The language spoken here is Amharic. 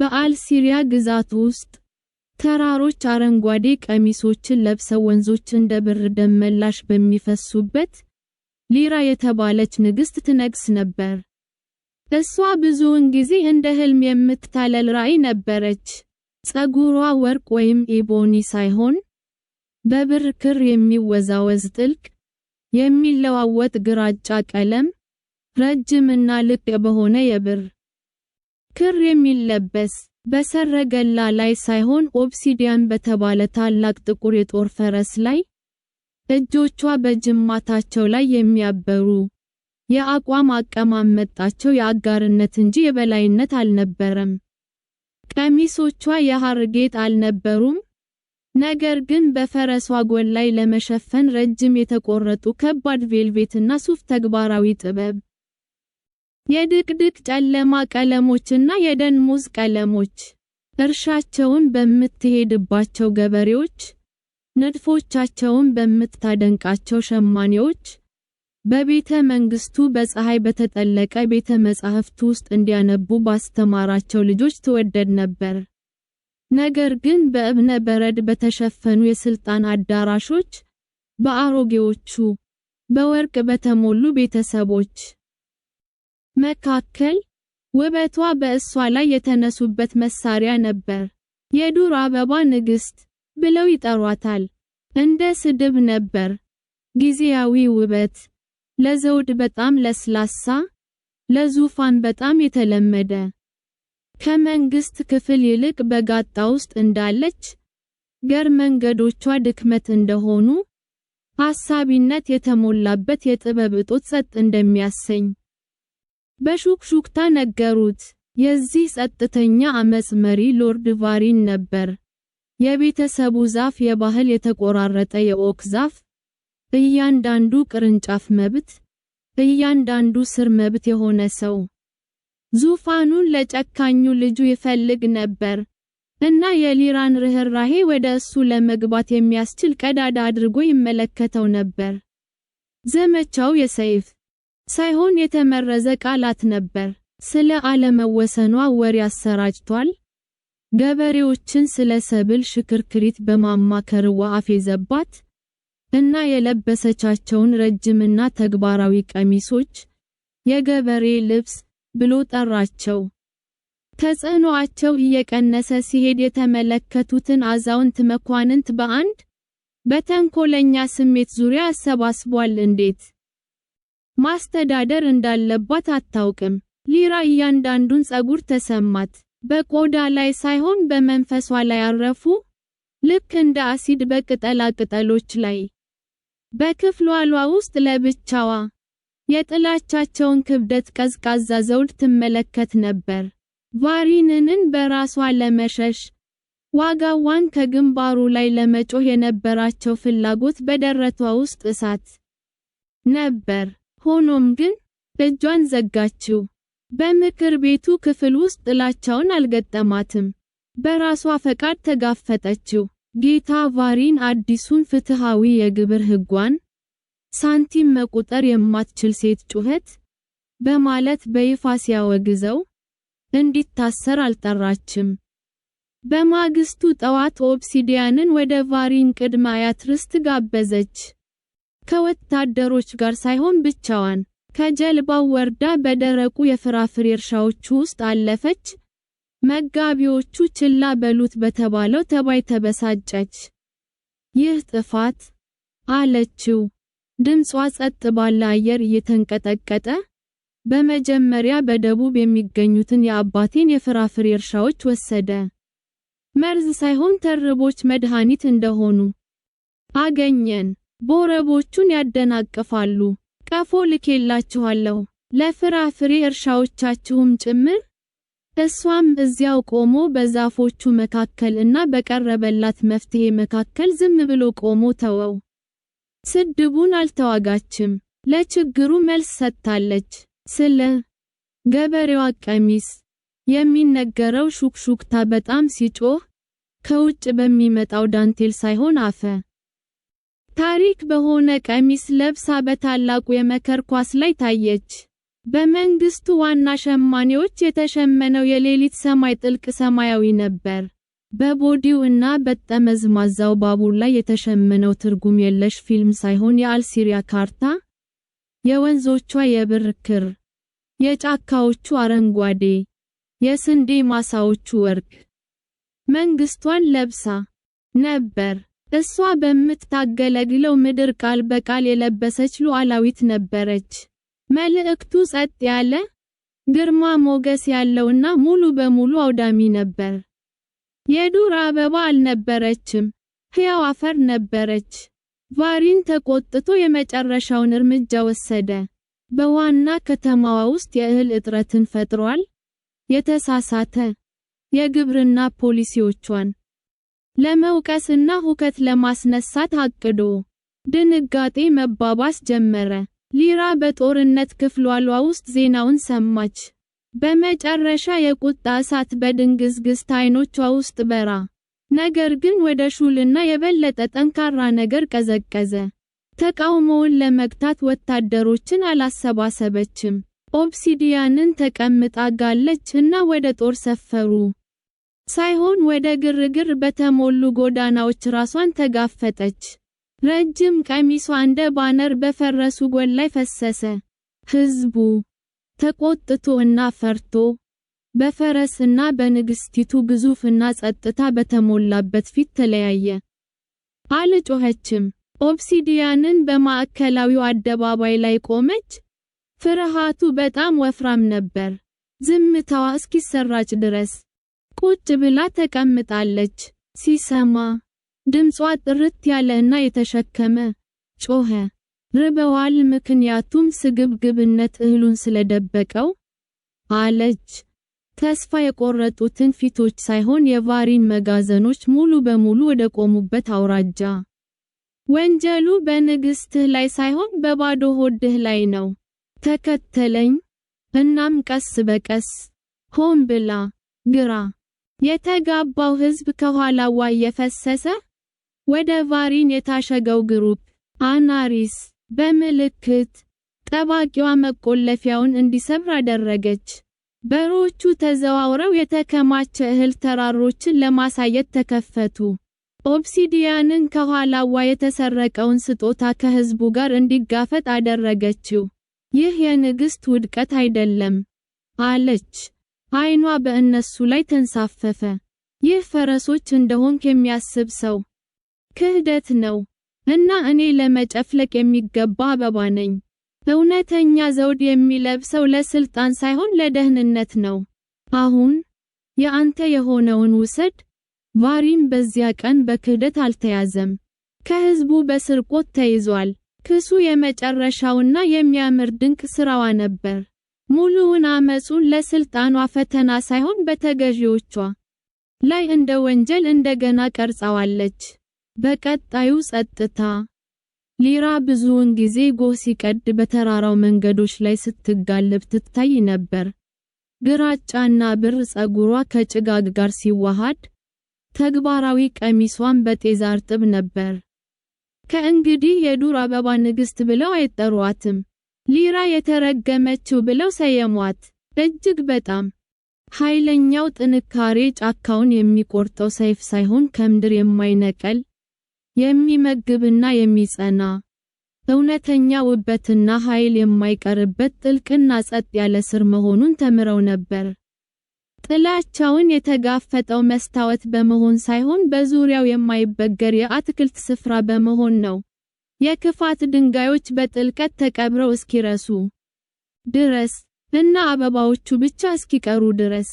በአልሲሪያ ግዛት ውስጥ ተራሮች አረንጓዴ ቀሚሶችን ለብሰው ወንዞች እንደ ብር ደም መላሽ በሚፈሱበት ሊራ የተባለች ንግሥት ትነግስ ነበር። እሷ ብዙውን ጊዜ እንደ ህልም የምትታለል ራእይ ነበረች። ፀጉሯ ወርቅ ወይም ኤቦኒ ሳይሆን በብር ክር የሚወዛወዝ ጥልቅ፣ የሚለዋወጥ ግራጫ ቀለም፣ ረጅምና ልቅ በሆነ የብር ክር የሚለበስ፣ በሰረገላ ላይ ሳይሆን ኦብሲዲያን በተባለ ታላቅ ጥቁር የጦር ፈረስ ላይ፣ እጆቿ በጅማታቸው ላይ የሚያበሩ። የአቋም አቀማመጣቸው የአጋርነት እንጂ የበላይነት አልነበረም። ቀሚሶቿ የሐር ጌጥ አልነበሩም፣ ነገር ግን በፈረሷ ጎን ላይ ለመሸፈን ረጅም የተቆረጡ ከባድ ቬልቬትና ሱፍ ተግባራዊ ጥበብ። የድቅድቅ ጨለማ ቀለሞችና የደን ሙዝ ቀለሞች። እርሻቸውን በምትሄድባቸው ገበሬዎች፣ ንድፎቻቸውን በምታደንቃቸው ሸማኔዎች፣ በቤተ መንግስቱ በፀሐይ በተጠለቀ ቤተ መጻሕፍት ውስጥ እንዲያነቡ ባስተማራቸው ልጆች ትወደድ ነበር። ነገር ግን በእብነ በረድ በተሸፈኑ የስልጣን አዳራሾች፣ በአሮጌዎቹ፣ በወርቅ በተሞሉ ቤተሰቦች መካከል ውበቷ በእሷ ላይ የተነሱበት መሳሪያ ነበር። የዱር አበባ ንግሥት ብለው ይጠሯታል። እንደ ስድብ ነበር። ጊዜያዊ ውበት፣ ለዘውድ በጣም ለስላሳ፣ ለዙፋን በጣም የተለመደ። ከመንግስት ክፍል ይልቅ በጋጣ ውስጥ እንዳለች፣ ገር መንገዶቿ ድክመት እንደሆኑ፣ አሳቢነት የተሞላበት የጥበብ እጦት ጸጥ እንደሚያሰኝ በሹክሹክታ ነገሩት። የዚህ ጸጥተኛ አመጽ መሪ ሎርድ ቫሪን ነበር። የቤተሰቡ ዛፍ የባህል የተቆራረጠ የኦክ ዛፍ፣ እያንዳንዱ ቅርንጫፍ መብት፣ እያንዳንዱ ስር መብት የሆነ ሰው። ዙፋኑን ለጨካኙ ልጁ ይፈልግ ነበር እና የሊራን ርህራሄ ወደ እሱ ለመግባት የሚያስችል ቀዳዳ አድርጎ ይመለከተው ነበር። ዘመቻው የሰይፍ ሳይሆን የተመረዘ ቃላት ነበር። ስለ አለመወሰኗ ወሬ አሰራጭቷል። ገበሬዎችን ስለ ሰብል ሽክርክሪት በማማከር አፌዘባት እና የለበሰቻቸውን ረጅምና ተግባራዊ ቀሚሶች የገበሬ ልብስ ብሎ ጠራቸው። ተጽዕኖአቸው እየቀነሰ ሲሄድ የተመለከቱትን አዛውንት መኳንንት በተንኮለኛ ስሜት ዙሪያ አሰባስቧል። እንዴት ማስተዳደር እንዳለባት አታውቅም። ሊራ እያንዳንዱን ፀጉር ተሰማት። በቆዳ ላይ ሳይሆን በመንፈሷ ላይ አረፉ፣ ልክ እንደ አሲድ በቅጠላ ቅጠሎች ላይ። በክፍሏ ውስጥ ለብቻዋ የጥላቻቸውን ክብደት ቀዝቃዛ ዘውድ ትመለከት ነበር። ቫሪንን በራሷ ለመሸሽ ዋጋዋን ከግንባሩ ላይ ለመጮህ የነበራቸው ፍላጎት በደረቷ ውስጥ እሳት ነበር። ሆኖም ግን እጇን ዘጋችው። በምክር ቤቱ ክፍል ውስጥ ጥላቻውን አልገጠማትም። በራሷ ፈቃድ ተጋፈጠችው። ጌታ ቫሪን አዲሱን ፍትሃዊ የግብር ሕጓን ሳንቲም መቁጠር የማትችል ሴት ጩኸት በማለት በይፋ ሲያወግዘው እንዲታሰር አልጠራችም። በማግስቱ ጠዋት ኦብሲዲያንን ወደ ቫሪን ቅድመ አያት ርስት ጋበዘች። ከወታደሮች ጋር ሳይሆን ብቻዋን። ከጀልባው ወርዳ በደረቁ የፍራፍሬ እርሻዎች ውስጥ አለፈች። መጋቢዎቹ ችላ በሉት በተባለው ተባይ ተበሳጨች። ይህ ጥፋት አለችው፣ ድምጿ ጸጥ ባለ አየር እየተንቀጠቀጠ። በመጀመሪያ በደቡብ የሚገኙትን የአባቴን የፍራፍሬ እርሻዎች ወሰደ። መርዝ ሳይሆን ተርቦች መድኃኒት እንደሆኑ አገኘን። ቦረቦቹን ያደናቅፋሉ። ቀፎ ልኬላችኋለሁ፣ ለፍራፍሬ እርሻዎቻችሁም ጭምር። እሷም እዚያው ቆሞ በዛፎቹ መካከል እና በቀረበላት መፍትሄ መካከል ዝም ብሎ ቆሞ ተወው። ስድቡን አልተዋጋችም፣ ለችግሩ መልስ ሰጥታለች። ስለ ገበሬዋ ቀሚስ የሚነገረው ሹክሹክታ በጣም ሲጮህ ከውጭ በሚመጣው ዳንቴል ሳይሆን አፈ ታሪክ በሆነ ቀሚስ ለብሳ በታላቁ የመከር ኳስ ላይ ታየች። በመንግስቱ ዋና ሸማኔዎች የተሸመነው የሌሊት ሰማይ ጥልቅ ሰማያዊ ነበር። በቦዲው እና በጠመዝማዛው ባቡር ላይ የተሸመነው ትርጉም የለሽ ፊልም ሳይሆን የአልሲሪያ ካርታ፣ የወንዞቿ የብር ክር፣ የጫካዎቹ አረንጓዴ፣ የስንዴ ማሳዎቹ ወርቅ። መንግስቷን ለብሳ ነበር። እሷ በምታገለግለው ምድር ቃል በቃል የለበሰች ሉዓላዊት ነበረች። መልእክቱ ጸጥ ያለ፣ ግርማ ሞገስ ያለውና ሙሉ በሙሉ አውዳሚ ነበር። የዱር አበባ አልነበረችም፣ ሕያው አፈር ነበረች። ቫሪን ተቆጥቶ የመጨረሻውን እርምጃ ወሰደ። በዋና ከተማዋ ውስጥ የእህል እጥረትን ፈጥሯል። የተሳሳተ የግብርና ፖሊሲዎቿን ለመውቀስና ሁከት ለማስነሳት አቅዶ ድንጋጤ መባባስ ጀመረ። ሊራ በጦርነት ክፍሏ ውስጥ ዜናውን ሰማች። በመጨረሻ የቁጣ እሳት በድንግዝግዝታ ዓይኖቿ ውስጥ በራ። ነገር ግን ወደ ሹልና የበለጠ ጠንካራ ነገር ቀዘቀዘ። ተቃውሞውን ለመግታት ወታደሮችን አላሰባሰበችም። ኦብሲዲያንን ተቀምጣ ጋለች እና ወደ ጦር ሰፈሩ ሳይሆን ወደ ግርግር በተሞሉ ጎዳናዎች ራሷን ተጋፈጠች። ረጅም ቀሚሷ እንደ ባነር በፈረሱ ጎል ላይ ፈሰሰ። ሕዝቡ ተቆጥቶ እና ፈርቶ በፈረስና በንግስቲቱ ግዙፍና ጸጥታ በተሞላበት ፊት ተለያየ። አልጮኸችም። ኦብሲዲያንን በማዕከላዊው አደባባይ ላይ ቆመች። ፍርሃቱ በጣም ወፍራም ነበር። ዝምታዋ እስኪሰራጭ ድረስ ቁጭ ብላ ተቀምጣለች። ሲሰማ ድምጿ ጥርት ያለ እና የተሸከመ ጮኸ። ርበዋል፣ ምክንያቱም ስግብግብነት እህሉን ስለደበቀው አለች። ተስፋ የቆረጡትን ፊቶች ሳይሆን የቫሪን መጋዘኖች ሙሉ በሙሉ ወደ ቆሙበት አውራጃ። ወንጀሉ በንግስትህ ላይ ሳይሆን በባዶ ሆድህ ላይ ነው። ተከተለኝ። እናም ቀስ በቀስ ሆን ብላ ግራ የተጋባው ሕዝብ ከኋላዋ እየፈሰሰ ወደ ቫሪን የታሸገው ግሩፕ አናሪስ በምልክት ጠባቂዋ መቆለፊያውን እንዲሰብር አደረገች። በሮቹ ተዘዋውረው የተከማቸ እህል ተራሮችን ለማሳየት ተከፈቱ። ኦብሲዲያንን ከኋላዋ የተሰረቀውን ስጦታ ከሕዝቡ ጋር እንዲጋፈጥ አደረገችው። ይህ የንግሥት ውድቀት አይደለም አለች። ዓይኗ በእነሱ ላይ ተንሳፈፈ። ይህ ፈረሶች እንደሆንክ የሚያስብ ሰው ክህደት ነው። እና እኔ ለመጨፍለቅ የሚገባ አበባ ነኝ። እውነተኛ ዘውድ የሚለብሰው ለስልጣን ሳይሆን ለደህንነት ነው። አሁን የአንተ የሆነውን ውሰድ። ቫሪን በዚያ ቀን በክህደት አልተያዘም። ከሕዝቡ በስርቆት ተይዟል። ክሱ የመጨረሻውና የሚያምር ድንቅ ሥራዋ ነበር። ሙሉውን አመጹን ለስልጣኗ ፈተና ሳይሆን በተገዢዎቿ ላይ እንደ ወንጀል እንደገና ቀርጻዋለች። በቀጣዩ ጸጥታ ሊራ ብዙውን ጊዜ ጎህ ሲቀድ በተራራው መንገዶች ላይ ስትጋለብ ትታይ ነበር። ግራጫና ብር ጸጉሯ ከጭጋግ ጋር ሲዋሃድ፣ ተግባራዊ ቀሚሷን በጤዛ እርጥብ ነበር። ከእንግዲህ የዱር አበባ ንግሥት ብለው አይጠሯትም። ሊራ የተረገመችው ብለው ሰየሟት። እጅግ በጣም ኃይለኛው ጥንካሬ ጫካውን የሚቆርጠው ሰይፍ ሳይሆን ከምድር የማይነቀል የሚመግብና የሚጸና እውነተኛ ውበትና ኃይል የማይቀርበት ጥልቅና ጸጥ ያለ ስር መሆኑን ተምረው ነበር። ጥላቻውን የተጋፈጠው መስታወት በመሆን ሳይሆን በዙሪያው የማይበገር የአትክልት ስፍራ በመሆን ነው። የክፋት ድንጋዮች በጥልቀት ተቀብረው እስኪረሱ ድረስ እና አበባዎቹ ብቻ እስኪቀሩ ድረስ